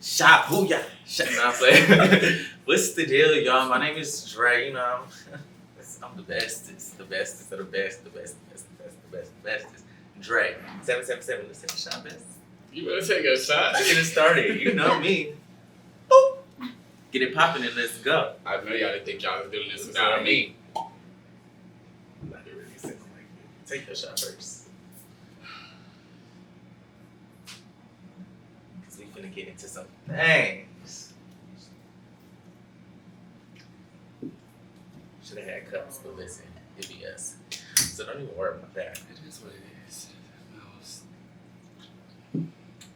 Shot, booyah. Shot, no, I'm playing. What's the deal, y'all? My name is Dre. You know, I'm the bestest. The bestest of the best. The best, the best, the best, the best, the bestest. Dre. 777. Let's take a shot, best. You better take a shot. Let's get it started. You know me. Boop. Get it popping and let's go. I know y'all didn't think y'all was doing this without me. I'm not really saying like that. Take your shot first. Because we finna get into some things. Should have had cups, but listen, it be us. So don't even worry about that. It is what it is.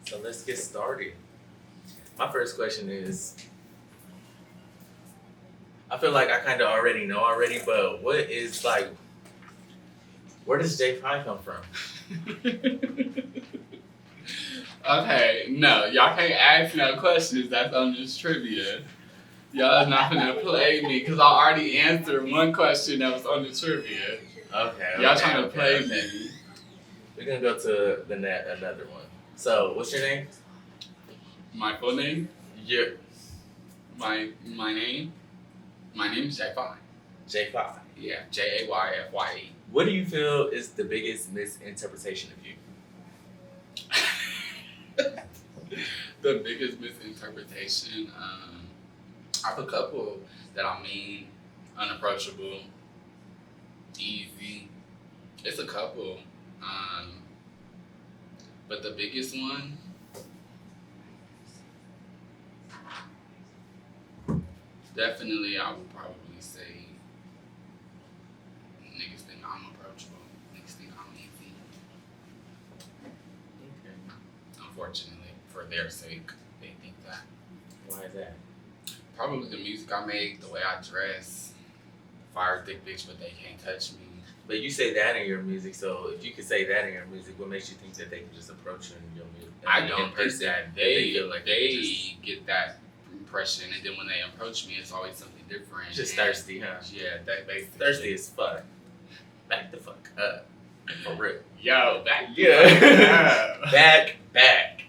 So let's get started. My first question is, I feel like I kind of already know but what is like, where does JayFye come from? Okay, no, y'all can't ask no questions that's on this trivia. Y'all is not gonna play me because I already answered one question that was on the trivia. Okay. Y'all trying to play me. We're gonna go to the another one. So, what's your name? My full name? Your My name? My name is JayFye. JayFye. Yeah, JayFye. What do you feel is the biggest misinterpretation of you? The biggest misinterpretation, I have a couple that I mean, unapproachable, easy. It's a couple. But the biggest one, definitely I would probably say niggas think I'm approachable. Niggas think I'm easy. Okay. Unfortunately, for their sake, they think that. Why is that? Probably the music I make, the way I dress. Fire thick bitch, but they can't touch me. But you say that in your music, so if you could say that in your music, what makes you think that they can just approach you in your music? I don't think person, that they feel like they get that impression, and then when they approach me, it's always something different. Just thirsty, huh? Yeah, that basically. Thirsty as fuck. Back the fuck up. For real. Yo, back. Yeah. back.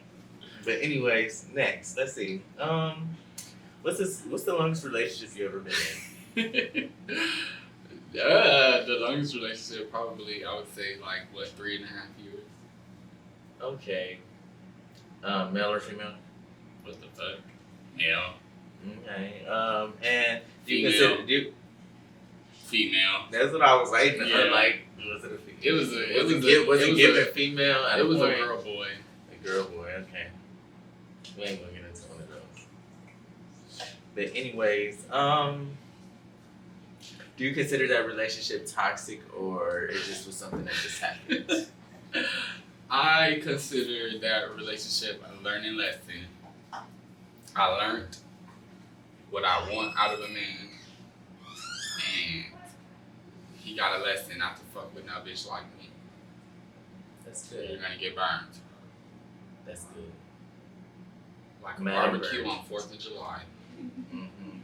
But anyways, next, let's see. What's the longest relationship you ever been in? The longest relationship probably I would say like 3.5 years. Okay. Male or female? What the fuck? Male. Okay. And do you Female. consider Female. That's what I was waiting. Yeah. Like, was it a female? It was Was it given female? It was a girl boy. A girl boy. Okay. We ain't gonna get into one of those. But anyways, do you consider that relationship toxic, or it just was something that just happened? I consider that relationship a learning lesson. I learned what I want out of a man, and he got a lesson not to fuck with no bitch like me. That's You're good. gonna get burned. That's good. Like a Man barbecue burned. on 4th of July. Mm-hmm.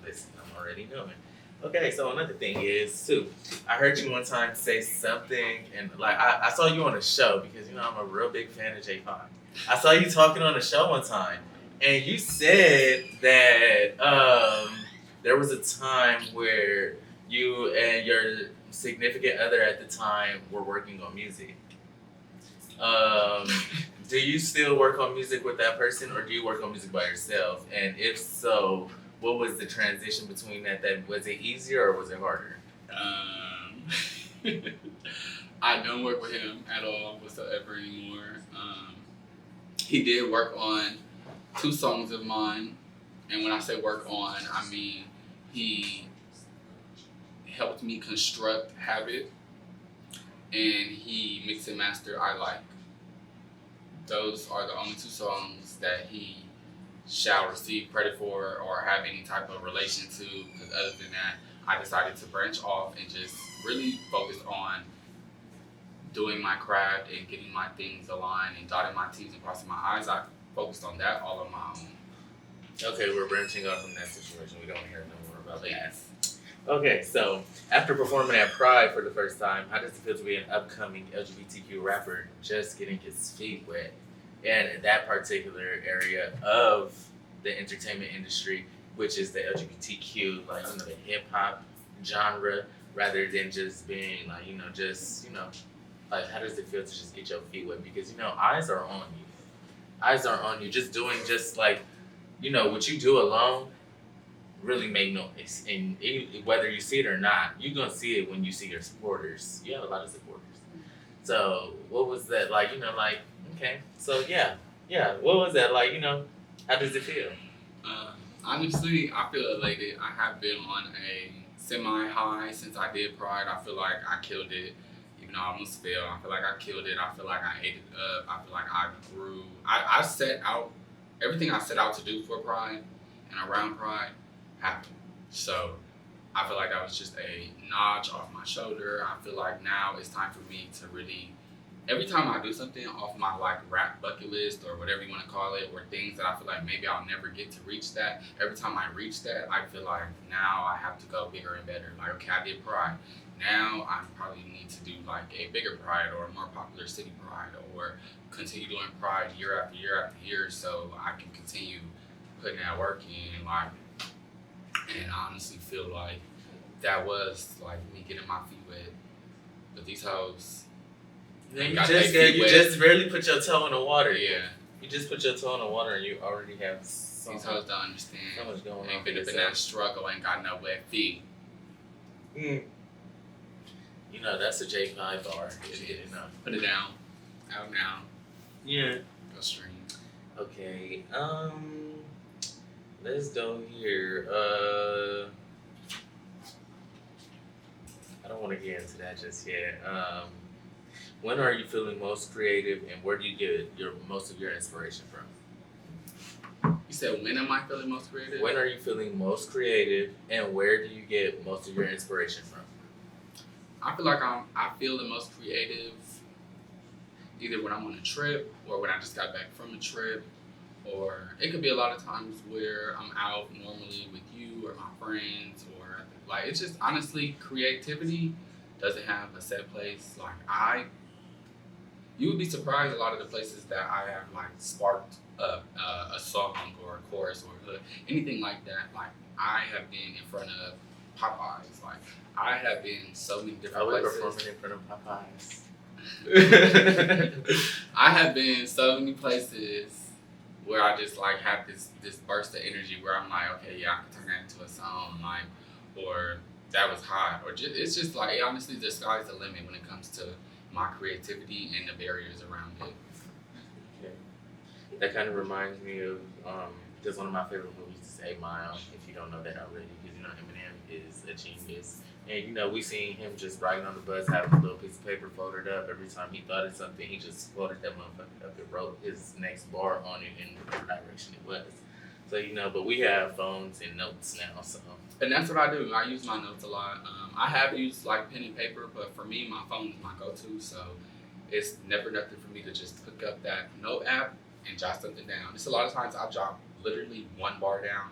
Listen, I'm already knowing. Okay, so another thing is too. I heard you one time say something, and like I saw you on a show because you know I'm a real big fan of JayFye. I saw you talking on a show one time, and you said that there was a time where you and your significant other at the time were working on music. Do you still work on music with that person, or do you work on music by yourself? And if so, what was the transition between that? Was it easier or was it harder? I don't work with him at all whatsoever anymore. He did work on 2 songs of mine, and when I say work on, I mean he helped me construct Habit, and he mixed and mastered I Like. Those are the only 2 songs that he shall receive credit for or have any type of relation to, because other than that, I decided to branch off and just really focus on doing my craft and getting my things aligned and dotting my T's and crossing my I's. I focused on that all on my own. Okay, we're branching off from that situation. We don't hear no more about that. Yes. Okay, so after performing at Pride for the first time, how does it feel to be an upcoming LGBTQ rapper just getting his feet wet and that particular area of the entertainment industry, which is the LGBTQ, like the hip hop genre, rather than just being like like how does it feel to just get your feet wet? Because eyes are on you. Eyes are on you. Just doing just like what you do alone really make noise, and whether you see it or not, you're gonna see it when you see your supporters. You have a lot of supporters. So what was that like? Like okay, so yeah. What was that like? How does it feel? Honestly, I feel elated. I have been on a semi-high since I did Pride. I feel like I killed it, even though I almost failed. I feel like I killed it. I feel like I ate it up. I feel like I grew. I set out, everything I set out to do for Pride and around Pride happened. So I feel like that was just a notch off my shoulder. I feel like now it's time for me to really, every time I do something off my like rap bucket list or whatever you want to call it, or things that I feel like maybe I'll never get to reach that, every time I reach that, I feel like now I have to go bigger and better. Like, okay, I did Pride. Now I probably need to do like a bigger Pride or a more popular city Pride, or continue doing Pride year after year after year, so I can continue putting that work in. Like, and I honestly feel like that was like me getting my feet wet. But these hoes, you just barely put your toe in the water. Yeah. You just put your toe in the water and you already have these hoes don't understand. So much going on. Ain't been up in that struggle, ain't got no wet feet. That's a JayFye bar. Put it down. Out now. Yeah. Go stream. Okay. Let's go here. I don't want to get into that just yet. When are you feeling most creative, and where do you get most of your inspiration from? You said, when am I feeling most creative? When are you feeling most creative, and where do you get most of your inspiration from? I feel like I feel the most creative either when I'm on a trip, or when I just got back from a trip, or it could be a lot of times where I'm out normally with you or my friends, or like, it's just honestly, creativity doesn't have a set place. Like, you would be surprised a lot of the places that I have like sparked a song or a chorus or a hook, anything like that. Like, I have been in front of Popeyes. Like, I have been so many different places. Performing in front of Popeyes. I have been so many places where I just like have this burst of energy where I'm like, okay, yeah, I can turn that into a song, like, or that was hot, or just, it's just like, honestly, the sky's the limit when it comes to my creativity and the barriers around it. Okay. That kind of reminds me of just one of my favorite movies is 8 Mile. If you don't know that already, because Eminem is a genius. And we seen him just riding on the bus, having a little piece of paper folded up. Every time he thought of something, he just folded that motherfucker up and wrote his next bar on it in whatever direction it was. So but we have phones and notes now. So. And that's what I do. I use my notes a lot. I have used like pen and paper, but for me, my phone is my go-to. So it's never nothing for me to just pick up that note app and jot something down. It's a lot of times I jot literally one bar down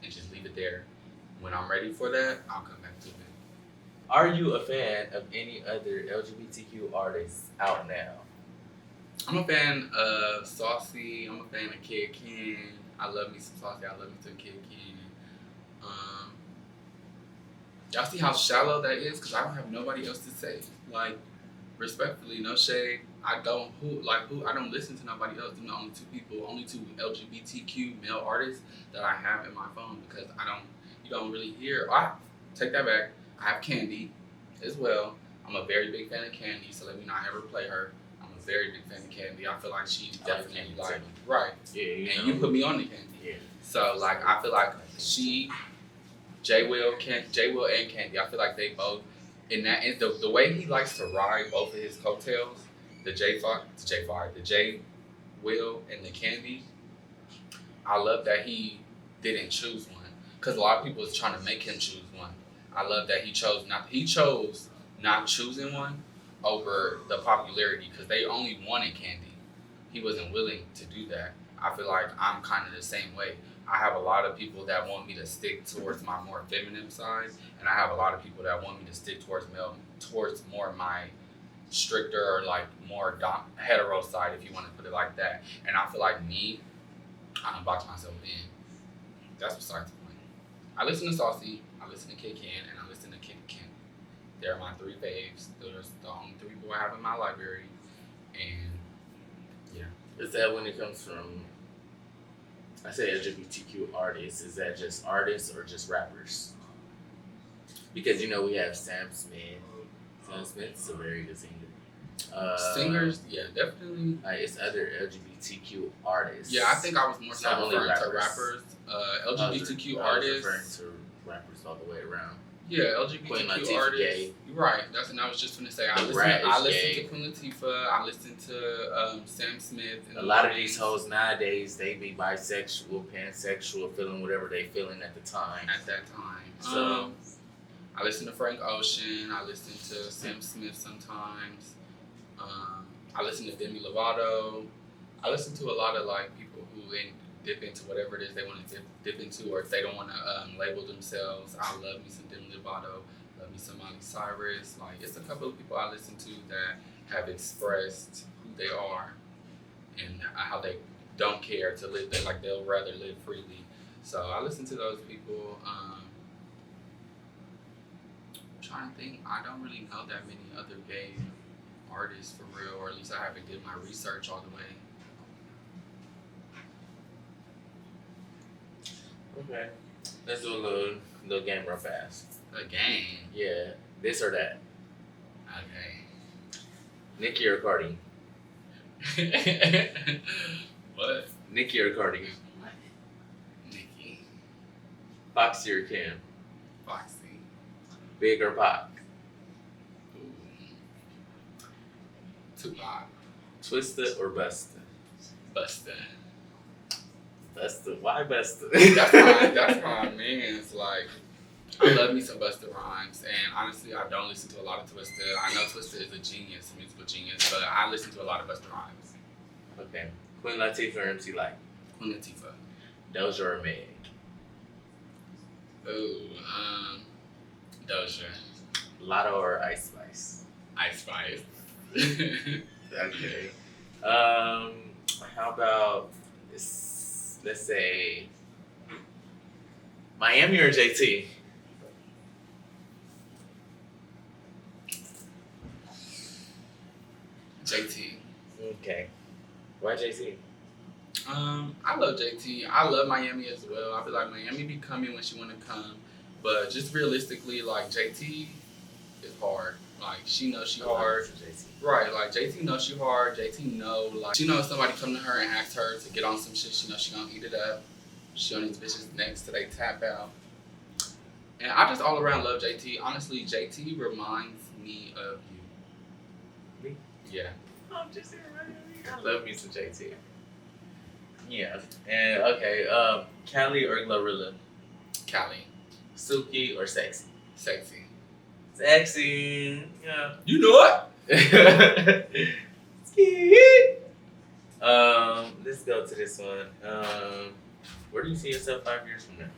and just leave it there. When I'm ready for that, I'll come back to it. Are you a fan of any other LGBTQ artists out now? I'm a fan of Saucy. I'm a fan of Kid Ken. I love me some Saucy. I love me some Kid Ken. Y'all see how shallow that is? Because I don't have nobody else to say. Like, respectfully, no shade. I don't listen to nobody else. Them the only two LGBTQ male artists that I have in my phone, because you don't really hear. Take that back. I have Candy as well. I'm a very big fan of Candy, so let me not ever play her. I'm a very big fan of Candy. I feel like she's definitely like, right. Yeah, and you put me on to Candy. Yeah. So like, I feel like J Will and Candy, I feel like they both, in that, the way he likes to ride both of his coattails, the J Will and the Candy, I love that he didn't choose one, because a lot of people is trying to make him choose one. I love that he chose not choosing one over the popularity, because they only wanted Candy. He wasn't willing to do that. I feel like I'm kind of the same way. I have a lot of people that want me to stick towards my more feminine side, and I have a lot of people that want me to stick towards more of my stricter or like more hetero side, if you want to put it like that. And I feel like me, I done box myself in. That's besides the point. I listen to Saucy, I listen to Kid Ken, and I listen to Kid Ken. They're my three faves. Those the only three people I have in my library. And yeah. Is that when it comes from, I say LGBTQ artists, is that just artists or just rappers? Because we have Sam Smith. Sam Smith's a very good singer. Singers, yeah, definitely. Like it's other LGBTQ artists. Yeah, I think I was more It's so not only referring to rappers. rappers. LGBTQ I was artists. referring to rappers all the way around. Yeah, Queen LGBTQ Latifah artists. gay. You're right. That's what I was just gonna say. I listen to Queen Latifah. I listen to Sam Smith. And A lot of these hoes nowadays, they be bisexual, pansexual, feeling whatever they feeling at the time. At that time. So I listen to Frank Ocean. I listen to Sam Smith sometimes. I listen to Demi Lovato. I listen to a lot of like people who dip into whatever it is they want to dip into, or if they don't want to label themselves. I love me some Demi Lovato. Love me some Miley Cyrus. Like it's a couple of people I listen to that have expressed who they are and how they don't care to live. They'll rather live freely. So I listen to those people. I'm trying to think. I don't really know that many other gay artists for real, or at least I haven't did my research all the way. okay, let's do a little game real fast. A game. Yeah, this or that. Okay. Nicki or Cardi? What? Nicki or Cardi? Nicki. Foxy or Kim? Foxy. Big or Pac? Tupac. Twista or Busta? Busta. Busta? Why Busta? That's my man's. Like, I love me some Busta Rhymes, and honestly, I don't listen to a lot of Twista. I know Twista is a genius, a musical genius, but I listen to a lot of Busta Rhymes. Okay. Queen Latifah or MC Light? Queen Latifah. Doja or Meg? Ooh, Doja. Lotto or Ice Spice? Ice Spice. Okay. How about this? Let's say Miami or JT? JT. Okay. Why JT? I love JT. I love Miami as well. I feel like Miami be coming when she want to come, but just realistically, like JT is hard. Like she knows she hard. Right, like JT knows she hard. JT know like she knows somebody come to her and ask her to get on some shit. She knows she gonna eat it up. She on these bitches next till they tap out. And I just all around love JT. Honestly, JT reminds me of you. Me? Yeah. I'm just here right here. I love me some JT. Yeah. And okay, Callie or Glorilla? Callie. Suki or Sexy? Sexy. Sexy. Yeah. You know it. Let's go to this one. Where do you see yourself 5 years from now?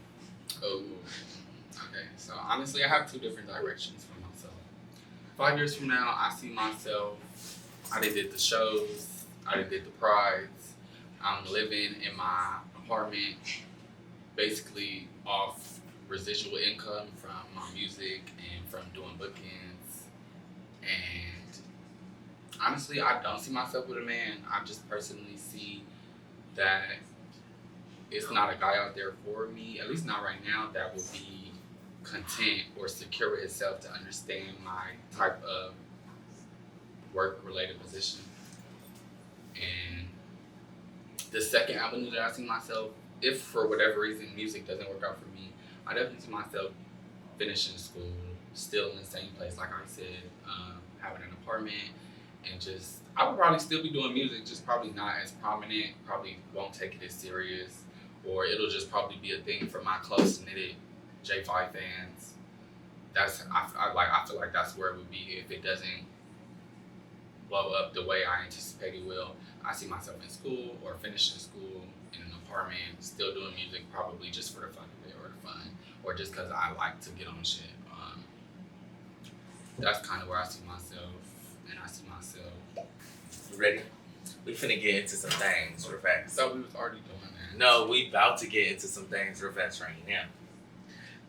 Oh, okay. So honestly, I have two different directions for myself. 5 years from now, I see myself. I did the shows. I did the prides. I'm living in my apartment, basically off residual income from my music and from doing bookings. And honestly, I don't see myself with a man. I just personally see that it's not a guy out there for me, at least not right now, that will be content or secure with himself to understand my type of work-related position. And the second avenue that I see myself, if for whatever reason music doesn't work out for me, I definitely see myself finishing school, still in the same place, like I said, having an apartment, and just, I would probably still be doing music, just probably not as prominent, probably won't take it as serious, or it'll just probably be a thing for my close-knitted JayFye fans. I feel like that's where it would be if it doesn't blow up the way I anticipate it will. I see myself in school or finishing school in an apartment, still doing music, probably just for the fun of it or the fun, or just because I like to get on shit. That's kind of where I see myself and I see myself. You ready? We finna get into some things real I fast. thought we was already doing that. No, we about to get into some things real fast right now.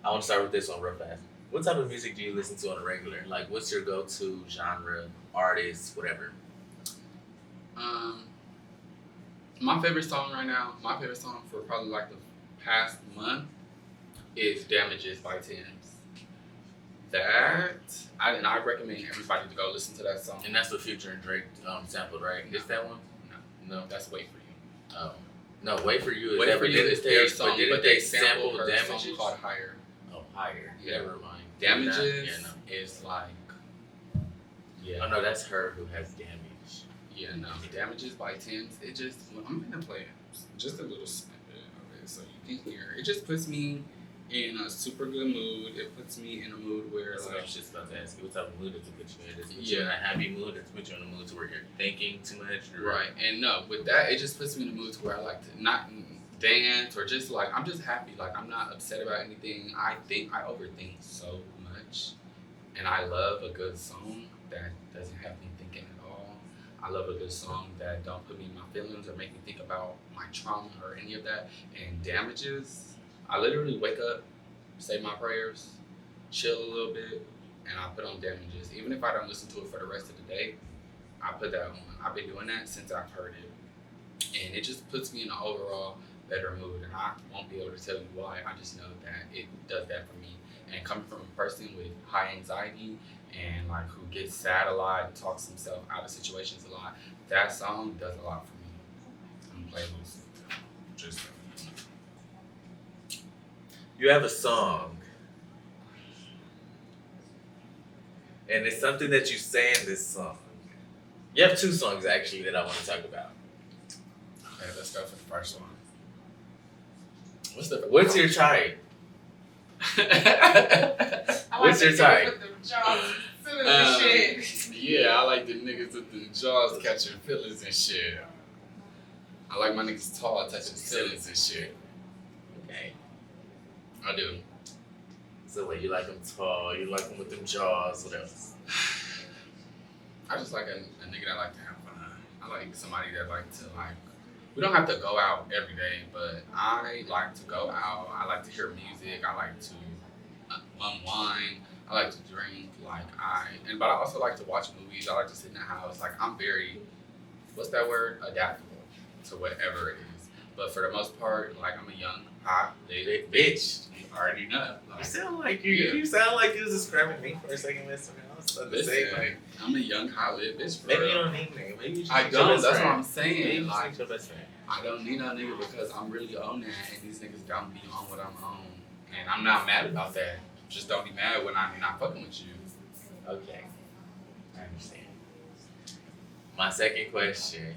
I want to start with this one real fast. What type of music do you listen to on a regular? Like, what's your go-to genre, artist, whatever? My favorite song right now, my favorite song for probably like the past month is Damages by Thames. And I recommend everybody to go listen to that song. And that's the Future and Drake sampled, right? Is that one? No, that's Wait For You. Oh. No, Wait For You is Wait that, For but You didn't is their song, but didn't but they they sampled her Damages? song called Higher. Oh, Higher. Yeah. Never mind. Damages Yeah, no. is like, yeah. Oh, no, that's her who has damage. Yeah, no. Damages by Thames, it just, I'm going to play just a little snippet of it so you can hear. It just puts me in a super good mood. It puts me in a mood where, That's what I was just about to ask you. What type of mood does it put you in? Does it put you in a Yeah. happy mood? Does it put you in a mood to where you're thinking too much? Or... right. And no, with that, it just puts me in a mood to where I like to not dance or just like, I'm just happy. Like, I'm not upset about anything. I overthink so much. And I love a good song that doesn't have me thinking at all. I love a good song that don't put me in my feelings or make me think about my trauma or any of that. And Damages, I literally wake up, say my prayers, chill a little bit, and I put on Damages. Even if I don't listen to it for the rest of the day, I put that on. I've been doing that since I've heard it. And it just puts me in an overall better mood. And I won't be able to tell you why. I just know that it does that for me. And coming from a person with high anxiety and like who gets sad a lot, talks himself out of situations a lot, that song does a lot for me. I'm playing this. Just You have a song, and it's something that you say in this song. You have two songs actually that I want to talk about. okay, let's go for the first one. What's your type? What's your type? Yeah, I like the niggas with the jaws catching feelings and shit. I like my niggas tall touching ceilings and shit. Okay. I do. So wait, you like them tall, you like them with them jaws, what else? I just like a nigga that like to have fun. I like somebody that like to like, we don't have to go out every day, but I like to go out. I like to hear music. I like to unwind. I like to drink. But I also like to watch movies. I like to sit in the house. Like I'm very, what's that word? Adaptable to whatever it is. But for the most part, like I'm a young, hot, lit bitch. You already know. You Like, sound like you. Yeah. You sound like you was describing me for a second, Mister. I was about to say listen, like I'm a young, hot, lit bitch. For maybe real. you don't need me. Maybe you just I need your don't. best That's what friend. I'm saying. Maybe you just Like, need your best friend. I don't need no nigga because I'm really on that, and these niggas don't be on what I'm on, and I'm not mad about that. Just don't be mad when I'm not fucking with you. Okay, I understand. My second question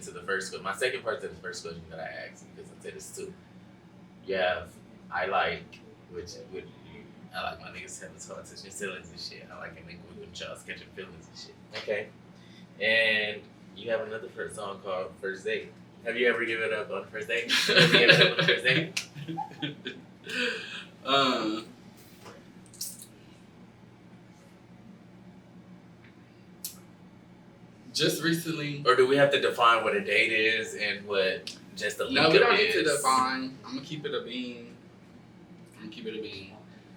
to the first. My second part to the first question that I asked, because I said it's two. You have I like, I like my niggas having tall touching ceilings and shit. I like a nigga with them jaws catching feelings and shit. Okay, and you have another first song called First Date. Have you ever given it up on the first date? Have you ever given it up on the first date? Just recently. Or do we have to define what a date is and what just a No, we don't need is? to define. I'm gonna keep it a bean.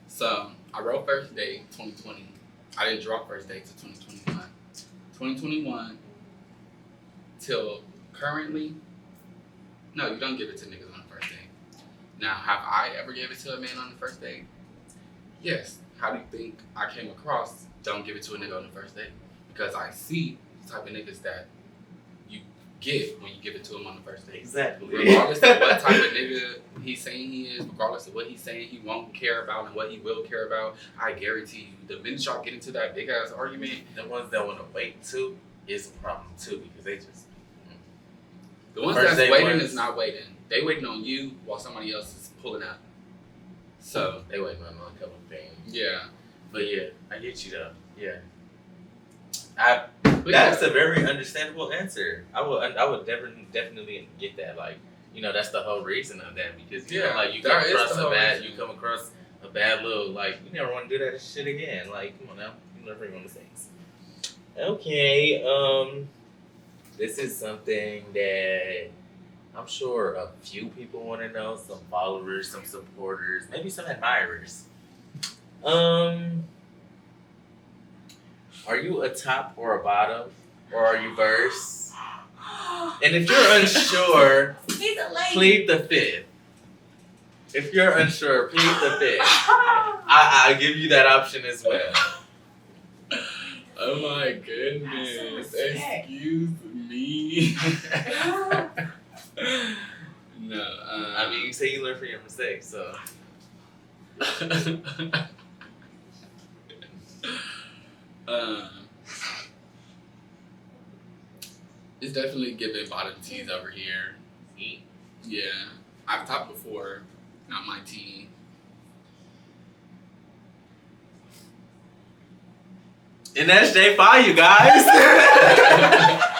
So I wrote First Date 2020. I didn't drop First Date to 2021. 2021 till currently. No, you don't give it to niggas on the first date. Now, have I ever gave it to a man on the first date? Yes. How do you think I came across? Don't give it to a nigga on the first date, because I see the type of niggas that you get when you give it to him on the first date. Exactly. Regardless of what type of nigga he's saying he is, regardless of what he's saying he won't care about and what he will care about, I guarantee you, the minute y'all get into that big ass argument, The ones that want to wait too is a problem too, because they just the ones First that's date waiting ones. is not waiting. They waiting on you while somebody else is pulling out. So they waiting on a couple of things. yeah, But yeah, I get you though. Yeah. but That's a very understandable answer. I would definitely get that. Like, you know, that's the whole reason of that, because you know, Yeah, like you that come is across the a whole bad, reason. you come across a bad little, like, you never want to do that shit again. Like, come on now, you never want mistakes. Okay, this is something that I'm sure a few people want to know. Some followers, some supporters, maybe some admirers. Um, are you a top or a bottom, or are you verse? And if you're unsure, He's a lady. plead the fifth. If you're unsure, plead the fifth. I give you that option as well. Oh my goodness. Have some respect. Excuse me. No. I mean, you say you learn from your mistakes, so. It's definitely giving bottom tees over here. Yeah. I've topped before, not my tea. And that's JayFye, you guys.